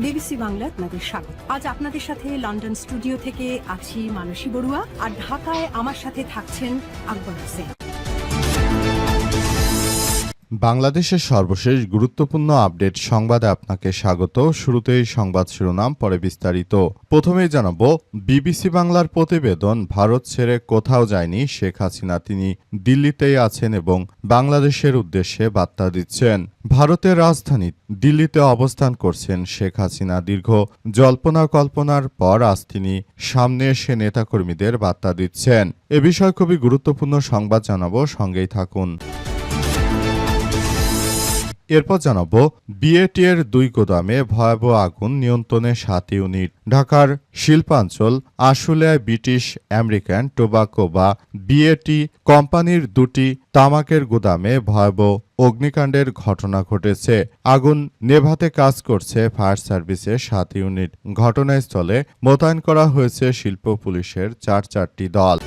BBC Bangla আপনাদের স্বাগত। আজ আপনাদের সাথে লন্ডন স্টুডিও থেকে আছি মানসী বড়ুয়া, আর ঢাকায় আমার সাথে থাকছেন আকবর হোসেন। বাংলাদেশের সর্বশেষ গুরুত্বপূর্ণ আপডেট সংবাদে আপনাকে স্বাগত। শুরুতেই সংবাদ শিরোনাম, পরে বিস্তারিত। প্রথমেই জানাবো, বিবিসি বাংলার প্রতিবেদন, ভারত ছেড়ে কোথাও যায়নি শেখ হাসিনা, তিনি দিল্লিতেই আছেন এবং বাংলাদেশের উদ্দেশ্যে বার্তা দিচ্ছেন। ভারতের রাজধানী দিল্লিতে অবস্থান করছেন শেখ হাসিনা। দীর্ঘ জল্পনা কল্পনার পর আজ তিনি সামনে এসে নেতাকর্মীদের বার্তা দিচ্ছেন। এ বিষয়ে খুবই গুরুত্বপূর্ণ সংবাদ জানাবো, সঙ্গেই থাকুন। এরপর জানাবো, বিএটিএর 2 গোদামে ভয়াবহ আগুন, নিয়ন্ত্রণে 7 ইউনিট। ঢাকার শিল্পাঞ্চল আশুলিয়ায় ব্রিটিশ আমেরিকান টোবাকো বা বিএটি কোম্পানির 2টি তামাকের গুদামে ভয়াবহ অগ্নিকাণ্ডের ঘটনা ঘটেছে। আগুন নেভাতে কাজ করছে ফায়ার সার্ভিসের 7 ইউনিট। ঘটনাস্থলে মোতায়েন করা হয়েছে শিল্প পুলিশের 4টি দল।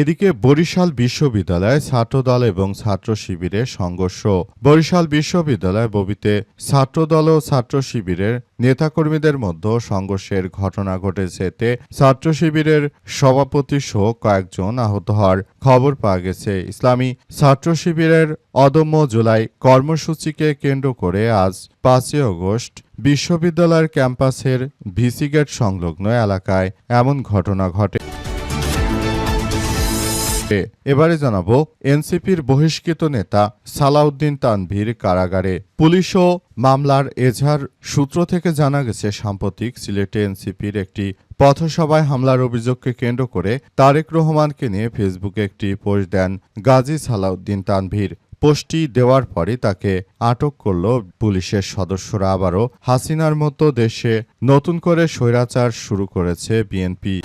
এদিকে বরিশাল বিশ্ববিদ্যালয়ে ছাত্রদল এবং ছাত্র শিবিরের সংঘর্ষ। বরিশাল বিশ্ববিদ্যালয় ববিতে ছাত্রদল ও ছাত্র শিবিরের নেতাকর্মীদের মধ্যে সংঘর্ষের ঘটনা ঘটেছে। এতে ছাত্র শিবিরের সভাপতি সহ কয়েকজন আহত হওয়ার খবর পাওয়া গেছে। ইসলামী ছাত্র শিবিরের অদম্য জুলাই কর্মসূচিকে কেন্দ্র করে আজ 5 আগস্ট বিশ্ববিদ্যালয়ের ক্যাম্পাসের ভিসি গেট সংলগ্ন এলাকায় এমন ঘটনা ঘটে। এবারে জানাবো, এনসিপির বহিষ্কৃত নেতা সালাউদ্দিন তানভীর কারাগারে। পুলিশ ও মামলার এজাহার সূত্র থেকে জানা গেছে, সাম্প্রতিক সিলেটে এনসিপির একটি পথসভায় হামলার অভিযোগকে কেন্দ্র করে তারেক রহমানকে নিয়ে ফেসবুকে একটি পোস্ট দেন গাজী সালাউদ্দিন তানভীর। পোস্টটি দেওয়ার পরই তাকে আটক করল পুলিশের সদস্যরা। আবারও হাসিনার মতো দেশে নতুন করে স্বৈরাচার শুরু করেছে বিএনপি।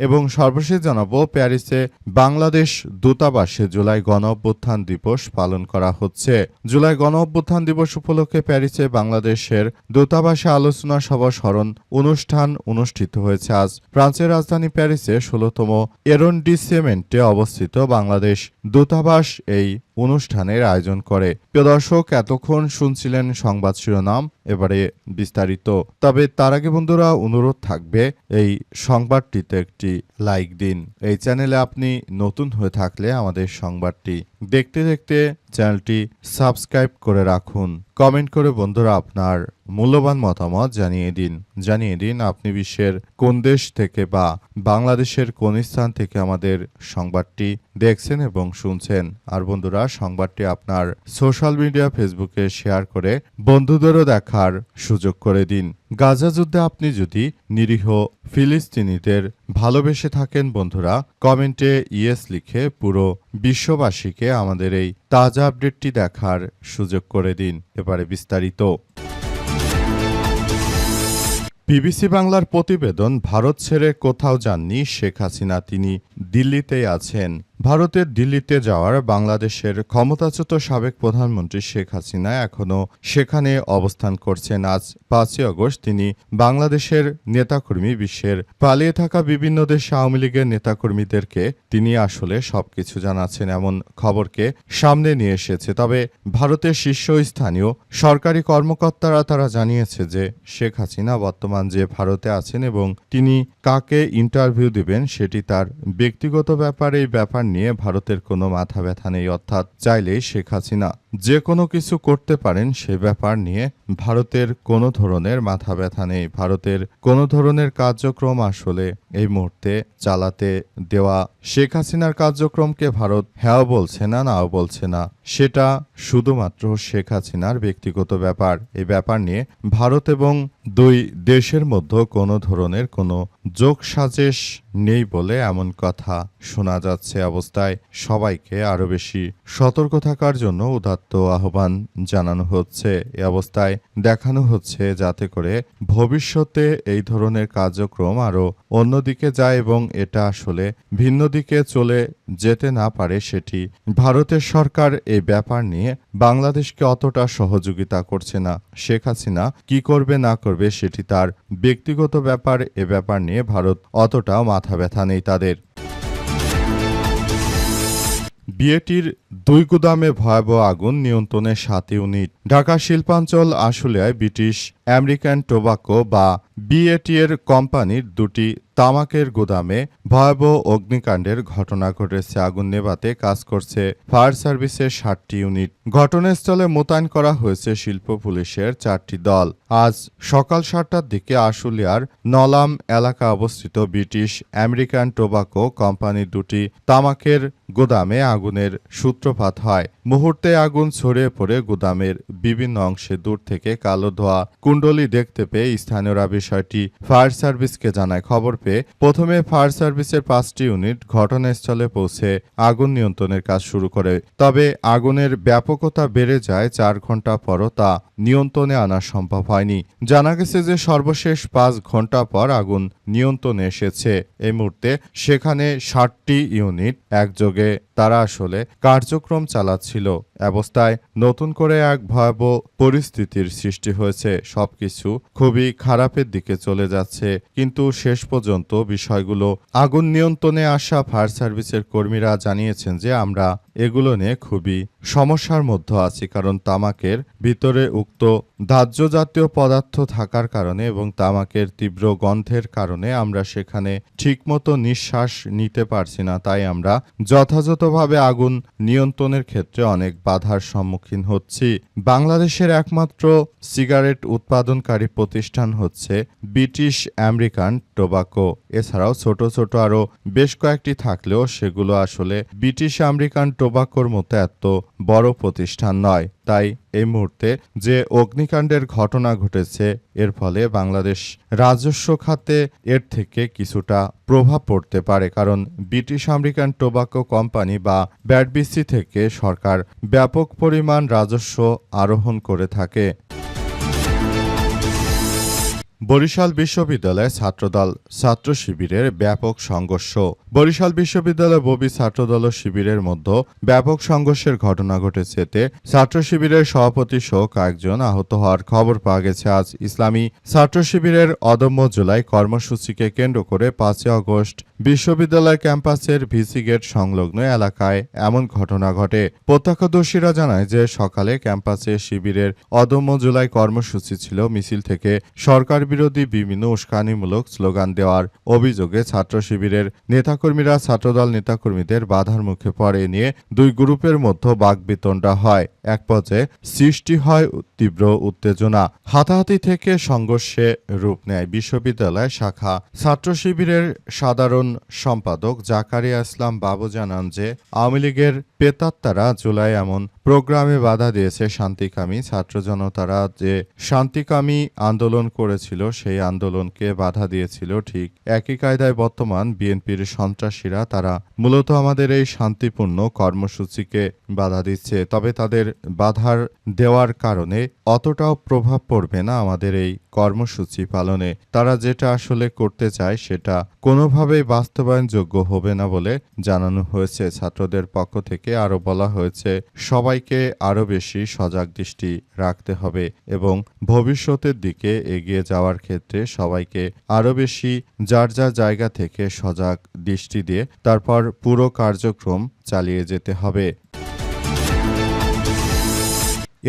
এবং সর্বশেষ জানাবো, প্যারিসে বাংলাদেশ দূতাবাসে জুলাই গণঅভ্যুত্থান দিবস পালন করা হচ্ছে। জুলাই গণঅভ্যুত্থান দিবস উপলক্ষে প্যারিসে বাংলাদেশের দূতাবাসে আলোচনা সভা স্মরণ অনুষ্ঠান অনুষ্ঠিত হয়েছে। আজ ফ্রান্সের রাজধানী প্যারিসে 16তম এরন্ডিসেমেন্টে অবস্থিত বাংলাদেশ দূতাবাস এই অনুষ্ঠানের আয়োজন করে। প্রিয় দর্শক, এতক্ষণ শুনছিলেন সংবাদ শিরোনাম, এবারে বিস্তারিত। তবে তার আগে বন্ধুরা, অনুরোধ থাকবে এই সংবাদটিতে একটি লাইক দিন। এই চ্যানেলে আপনি নতুন হয়ে থাকলে আমাদের সংবাদটি দেখতে দেখতে চ্যানেলটি সাবস্ক্রাইব করে রাখুন। কমেন্ট করে বন্ধুরা আপনার মূল্যবান মতামত জানিয়ে দিন আপনি বিশ্বের কোন দেশ থেকে বা বাংলাদেশের কোন স্থান থেকে আমাদের সংবাদটি দেখছেন এবং শুনছেন। আর বন্ধুরা, সংবাদটি আপনার সোশ্যাল মিডিয়া ফেসবুকে শেয়ার করে বন্ধুদেরও দেখার সুযোগ করে দিন। গাজা যুদ্ধে আপনি যদি নিরীহ ফিলিস্তিনিদের ভালোবেসে থাকেন বন্ধুরা, কমেন্টে ইয়েস লিখে পুরো বিশ্ববাসীকে আমাদের এই তাজা আপডেটটি দেখার সুযোগ করে দিন। এবারে বিস্তারিত। বিবিসি বাংলার প্রতিবেদন, ভারত ছেড়ে কোথাও যাননি শেখ হাসিনা, তিনি দিল্লিতেই আছেন। ভারতের দিল্লিতে যাওয়ার বাংলাদেশের ক্ষমতাচ্যুত সাবেক প্রধানমন্ত্রী শেখ হাসিনা এখনও সেখানে অবস্থান করছেন। আজ 5 আগস্ট তিনি বাংলাদেশের নেতাকর্মী, বিশ্বের পালিয়ে থাকা বিভিন্ন দেশে আওয়ামী লীগের নেতাকর্মীদেরকে তিনি আসলে সবকিছু জানাচ্ছেন, এমন খবরকে সামনে নিয়ে এসেছে। তবে ভারতের শীর্ষস্থানীয় সরকারি কর্মকর্তারা তারা জানিয়েছে যে শেখ হাসিনা বর্তমান যে ভারতে আছেন এবং তিনি কাকে ইন্টারভিউ দিবেন সেটি তার ব্যক্তিগত ব্যাপার। এই ব্যাপার নিয়ে ভারতের কোনো মাথা ব্যথা নেই, অর্থাৎ চাইলেই শেখ হাসিনা যে কোনো কিছু করতে পারেন, সে ব্যাপার নিয়ে ভারতের কোনো ধরনের মাথা ব্যথা নেই। ভারতের কোনো ধরনের কার্যক্রম আসলে এই মুহূর্তে চালাতে দেওয়া শেখ হাসিনার কার্যক্রমকে ভারত হ্যাঁ বলছে না, নাও বলছে না, সেটা শুধুমাত্র শেখ হাসিনার ব্যক্তিগত ব্যাপার। এই ব্যাপার নিয়ে ভারত এবং দুই দেশের মধ্যে কোনো ধরনের কোনো যোগসাজশ নেই বলে এমন কথা শোনা যাচ্ছে। অবস্থায় সবাইকে আরো বেশি সতর্ক থাকার জন্য উদাত্ত আহ্বান জানানো হচ্ছে। এ অবস্থায় দেখানো হচ্ছে যাতে করে ভবিষ্যতে এই ধরনের কার্যক্রম আরো অন্যদিকে যায় এবং এটা আসলে ভিন্ন দিকে চলে যেতে না পারে। সেটি ভারতের সরকার এই ব্যাপার নিয়ে বাংলাদেশকে অতটা সহযোগিতা করছে না। শেখ হাসিনা কি করবে না করবে সেটি তার ব্যক্তিগত ব্যাপার। এ ব্যাপার নিয়ে ভারত অতটাও মাথা ব্যথা নেই তাদের। বিএটির 2 গুদামে ভয়াবহ আগুন, নিয়ন্ত্রণে 7 ইউনিট। ঢাকা শিল্পাঞ্চল আশুলিয়ায় ব্রিটিশ আমেরিকান টোবাকো বা বিএটি এর কোম্পানির 2টি তামাকের গুদামে ভয়াবহ অগ্নিকাণ্ডের ঘটনা ঘটেছে। আগুন নেভাতে কাজ করছে ফায়ার সার্ভিসের 60টি ইউনিট। ঘটনাস্থলে মোতায়েন করা হয়েছে শিল্প পুলিশের 4টি দল। আজ সকাল 7টার দিকে আশুলিয়ার নলাম এলাকা অবস্থিত ব্রিটিশ আমেরিকান টোবাকো কোম্পানির 2টি তামাকের গুদামে আগুনের সূত্রপাত হয়। মুহূর্তে আগুন ছড়িয়ে পড়ে গুদামের বিভিন্ন অংশে দূর থেকে কালো ধোঁয়া কুণ্ডলী দেখতে পেয়ে স্থানীয়রা বিষয়টি ফায়ার সার্ভিসকে জানায়। খবর পেয়ে প্রথমে ফায়ার সার্ভিসের 5টি ইউনিট ঘটনাস্থলে পৌঁছে আগুন নিয়ন্ত্রণের কাজ শুরু করে। তবে আগুনের ব্যাপকতা বেড়ে যায়। 4 ঘন্টা পরও তা নিয়ন্ত্রণে আনা সম্ভব হয়নি। জানা গেছে যে সর্বশেষ 5 ঘন্টা পর আগুন নিয়ন্ত্রণে এসেছে। এই মুহূর্তে সেখানে 60টি ইউনিট একযোগে তারা আসলে কার্যক্রম চালাচ্ছিল। অবস্থায় নতুন করে এক ভয়াবহ পরিস্থিতির সৃষ্টি হয়েছে। সবকিছু খুবই খারাপের দিকে চলে যাচ্ছে, কিন্তু শেষ পর্যন্ত বিষয়গুলো আগুন নিয়ন্ত্রণে আসা ফায়ার সার্ভিসের কর্মীরা জানিয়েছেন যে আমরা এগুলো নিয়ে খুবই সমস্যার মধ্যে আছি, কারণ তামাকের ভিতরে উক্ত দাহ্য জাতীয় পদার্থ থাকার কারণে এবং তামাকের তীব্র গন্ধের কারণে আমরা সেখানে ঠিকমতো নিঃশ্বাস নিতে পারছি না। তাই আমরা যথাযথভাবে আগুন নিয়ন্ত্রণের ক্ষেত্রে অনেক বাধার সম্মুখীন হচ্ছি। বাংলাদেশের একমাত্র সিগারেট উৎপাদনকারী প্রতিষ্ঠান হচ্ছে ব্রিটিশ আমেরিকান টোবাকো। এছাড়াও ছোট ছোট আরও বেশ কয়েকটি থাকলেও সেগুলো আসলে ব্রিটিশ আমেরিকান টোবাকোর মতো এত বড় প্রতিষ্ঠান নয়। তাই এই মুহূর্তে যে অগ্নিকাণ্ডের ঘটনা ঘটেছে, এর ফলে বাংলাদেশ রাজস্ব খাতে এর থেকে কিছুটা প্রভাব পড়তে পারে, কারণ ব্রিটিশ আমেরিকান টোবাকো কোম্পানি বা ব্যাডবিসি থেকে সরকার ব্যাপক পরিমাণ রাজস্ব আরোহণ করে থাকে। বরিশাল বিশ্ববিদ্যালয়ে ছাত্রদল ছাত্র শিবিরের ব্যাপক সংঘর্ষ। বরিশাল বিশ্ববিদ্যালয় ববি ছাত্রদল ও শিবিরের মধ্যে ব্যাপক সংঘর্ষের ঘটনা ঘটেছে। এতে ছাত্র শিবিরের সভাপতি সহ কয়েকজন আহত হওয়ার খবর পাওয়া গেছে। আজ ইসলামী ছাত্র শিবিরের অদম্য জুলাই কর্মসূচিকে কেন্দ্র করে 5 আগস্ট বিশ্ববিদ্যালয় ক্যাম্পাসের ভিসি গেট সংলগ্ন এলাকায় এমন ঘটনা ঘটে। প্রত্যক্ষদর্শীরা জানায় যে সকালে ক্যাম্পাসে শিবিরের অদম্য জুলাই কর্মসূচি ছিল। মিছিল থেকে সরকার বিরোধী বিভিন্ন উস্কানিমূলক স্লোগান দেওয়ার অভিযোগে ছাত্র শিবিরের নেতাকর্মীরা ছাত্রদল নেতাকর্মীদের বাধার মুখে পড়ে। নিয়ে 2 গ্রুপের মধ্যে বাকবিতণ্ডা হয়। এক পর্যায়ে সৃষ্টি হয় তীব্র উত্তেজনা। হাতাহাতি থেকে সংঘর্ষে রূপ নেয়। বিশ্ববিদ্যালয় শাখা ছাত্র শিবিরের সাধারণ সম্পাদক জাকারিয়া ইসলাম বাবু জানান যে আওয়ামী লীগের পেতাত্তারা জুলাই এমন প্রোগ্রামে বাধা দিয়েছে। শান্তিকামী ছাত্র জনতারা যে শান্তিকামী আন্দোলন করেছিল, সেই আন্দোলনকে বাধা দিয়েছিল। ঠিক একই কায়দায় বর্তমান বিএনপির সন্ত্রাসীরা তারা মূলত আমাদের এই শান্তিপূর্ণ কর্মসূচিকে বাধা দিচ্ছে। তবে তাদের বাধার দেওয়ার কারণে অতটাও প্রভাব পড়বে না আমাদের এই কর্মসূচি পালনে। তারা যেটা আসলে করতে চায় সেটা কোনোভাবেই বাস্তবায়নযোগ্য হবে না বলে জানানো হয়েছে। ছাত্রদের পক্ষ থেকে আরও বলা হয়েছে সবাইকে আরও বেশি সজাগ দৃষ্টি রাখতে হবে এবং ভবিষ্যতের দিকে এগিয়ে যাওয়ার ক্ষেত্রে সবাইকে আরও বেশি যার যার জায়গা থেকে সজাগ দৃষ্টি দিয়ে তারপর পুরো কার্যক্রম চালিয়ে যেতে হবে।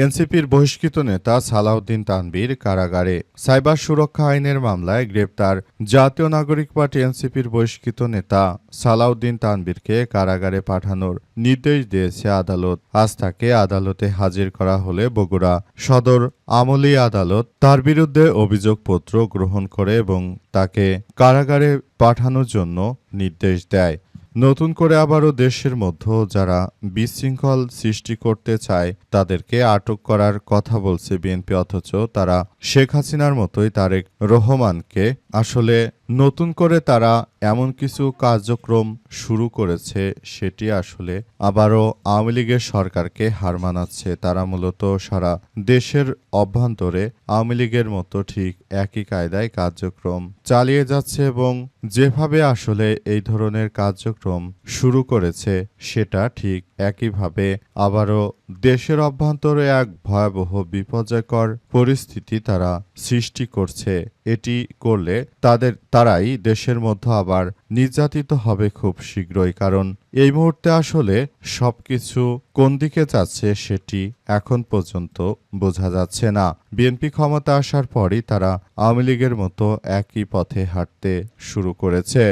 এনসিপির বহিষ্কৃত নেতা সালাউদ্দিন তানভীর কারাগারে। সাইবার সুরক্ষা আইনের মামলায় গ্রেপ্তার জাতীয় নাগরিক পার্টি এনসিপির বহিষ্কৃত নেতা সালাউদ্দিন তানভীরকে কারাগারে পাঠানোর নির্দেশ দিয়েছে আদালত। আজ তাকে আদালতে হাজির করা হলে বগুড়া সদর আমলি আদালত তার বিরুদ্ধে অভিযোগপত্র গ্রহণ করে এবং তাকে কারাগারে পাঠানোর জন্য নির্দেশ দেয়। নতুন করে আবারও দেশের মধ্যে যারা বিশৃঙ্খল সৃষ্টি করতে চায় তাদেরকে আটক করার কথা বলছে বিএনপি, অথচ তারা শেখ হাসিনার মতোই তারেক রহমানকে আসলে নতুন করে তারা এমন কিছু কার্যক্রম শুরু করেছে সেটি আসলে আবারও আওয়ামী লীগের সরকারকে হার মানাচ্ছে। তারা মূলত সারা দেশের অভ্যন্তরে আওয়ামী লীগের মতো ঠিক একই কায়দায় কার্যক্রম চালিয়ে যাচ্ছে এবং যেভাবে আসলে এই ধরনের কার্যক্রম শুরু করেছে সেটা ঠিক একইভাবে আবারও দেশের অভ্যন্তরে এক ভয়াবহ বিপর্যয়কর পরিস্থিতি তারা সৃষ্টি করছে। এটি করলে তারাই দেশের মধ্যে আবার নির্যাতিত হবে খুব শীঘ্রই, কারণ এই মুহূর্তে আসলে সবকিছু কোন দিকে যাচ্ছে সেটি এখন পর্যন্ত বোঝা যাচ্ছে না। বিএনপি ক্ষমতা আসার পরই তারা আওয়ামী লীগের মতো একই পথে হাঁটতে শুরু করেছে।